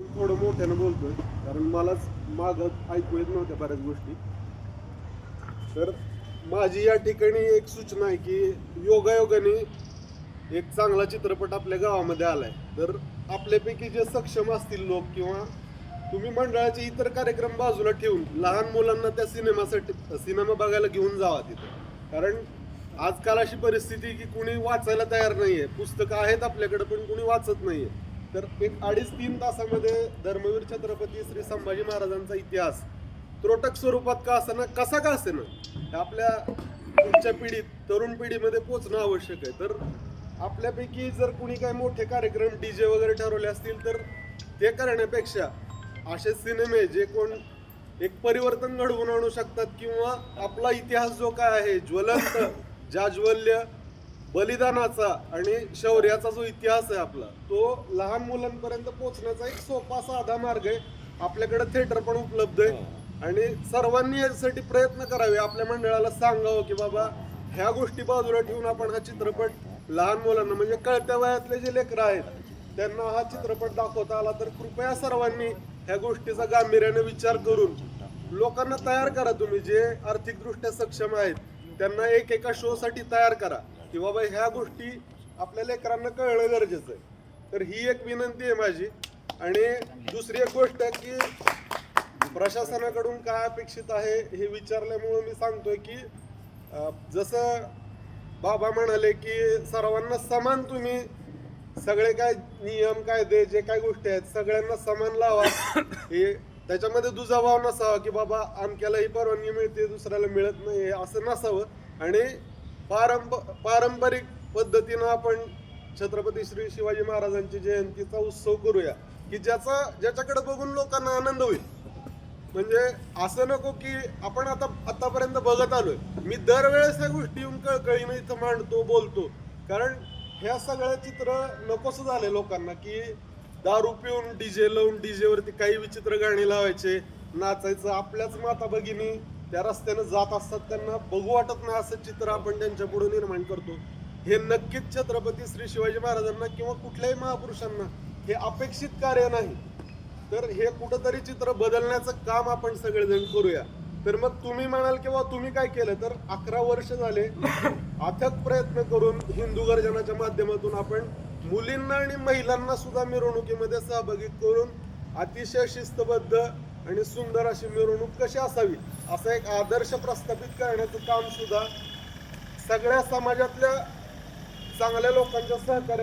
थोडं मोठ्यानं बोलतोय कारण मलाच मागं ऐकू येत नव्हत्या बऱ्याच गोष्टी. तर माझी या ठिकाणी एक सूचना आहे की योगायोगाने एक चांगला चित्रपट आपल्या गावामध्ये आलाय. तर आपल्यापैकी जे सक्षम असतील लोक किंवा तुम्ही मंडळाचे इतर कार्यक्रम बाजूला ठेवून लहान मुलांना त्या सिनेमा बघायला घेऊन जावा तिथं. कारण आजकाल अशी परिस्थिती की कुणी वाचायला तयार नाहीये, पुस्तकं आहेत आपल्याकडे पण कुणी वाचत नाहीये. तर एक 2.5-3 तासामध्ये धर्मवीर छत्रपती श्री संभाजी महाराजांचा इतिहास त्रोटक स्वरूपात का असेना, कसा का असेना, हे आपल्या पुढच्या पिढीत, तरुण पिढीमध्ये पोहोचणं आवश्यक आहे. तर आपल्यापैकी जर कुणी काय मोठे कार्यक्रम डीजे वगैरे ठरवले असतील तर ते करण्यापेक्षा असे सिनेमे जे कोण एक परिवर्तन घडवून आणू शकतात किंवा आपला इतिहास जो काय आहे ज्वलंत जाज्वल्य बलिदानाचा आणि शौर्याचा जो इतिहास आहे आपला, तो लहान मुलांपर्यंत पोहोचण्याचा एक सोपा साधा मार्ग आहे. आपल्याकडे थिएटर पण उपलब्ध आहे आणि सर्वांनी यासाठी प्रयत्न करावे. आपल्या मंडळाला सांगावं की बाबा ह्या गोष्टी बाजूला ठेवून आपण हा चित्रपट लहान मुलांना म्हणजे कळत्या वयातले जे लेकरं आहेत त्यांना हा चित्रपट दाखवता आला तर कृपया सर्वांनी ह्या गोष्टीचा गांभीर्याने विचार करून लोकांना तयार करा. तुम्ही जे आर्थिकदृष्ट्या सक्षम आहेत त्यांना एका शो साठी तयार करा की बाबा ह्या गोष्टी आपल्या लेकरांना कळणं गरजेचं आहे. तर ही एक विनंती आहे माझी. आणि दुसरी एक गोष्ट आहे की प्रशासनाकडून काय अपेक्षित आहे हे विचारल्यामुळे मी सांगतोय की जसं बाबा म्हणाले की सर्वांना समान तुम्ही सगळे काय नियम कायदे जे काय गोष्टी आहेत सगळ्यांना समान लावा. हे त्याच्यामध्ये दुजाभाव नसावा की बाबा अमक्यालाही परवानगी मिळते दुसऱ्याला मिळत नाही असं नसावं. आणि पारंपरिक पद्धतीनं आपण छत्रपती श्री शिवाजी महाराजांची जयंतीचा उत्सव करूया की ज्याच्याकडे बघून लोकांना आनंद होईल. म्हणजे असं नको की आपण आतापर्यंत बघत आलोय, मी दरवेळेस या गोष्टी येऊन कळकळीनं इथं मांडतो बोलतो कारण ह्या सगळ्या चित्र नकोस झाले लोकांना की दारू पिऊन डीजे लावून डीजे वरती काही विचित्र गाणी लावायचे, नाचायचं. आपल्याच माता भगिनी त्या रस्त्यानं जात असतात त्यांना बघू वाटत नाही असं चित्र आपण त्यांच्या पुढे निर्माण करतो. हे नक्कीच छत्रपती श्री शिवाजी महाराजांना किंवा कुठल्याही महापुरुषांना हे अपेक्षित कार्य नाही. तर हे कुठंतरी चित्र बदलण्याचं काम आपण सगळेजण करूया. तर मग तुम्ही म्हणाल किंवा तुम्ही काय केलं तर 11 वर्ष झाले अथक प्रयत्न करून हिंदू गर्जनाच्या माध्यमातून आपण मुलींना आणि महिलांना सुद्धा मिरवणुकीमध्ये सहभागी करून अतिशय शिस्तबद्ध आणि सुंदर अशी मिरवणूक कशी असावी असा एक आदर्श प्रस्थापित करण्याचं काम सुद्धा सगळ्या समाजातल्या चांगल्या लोकांच्या सहकार्याने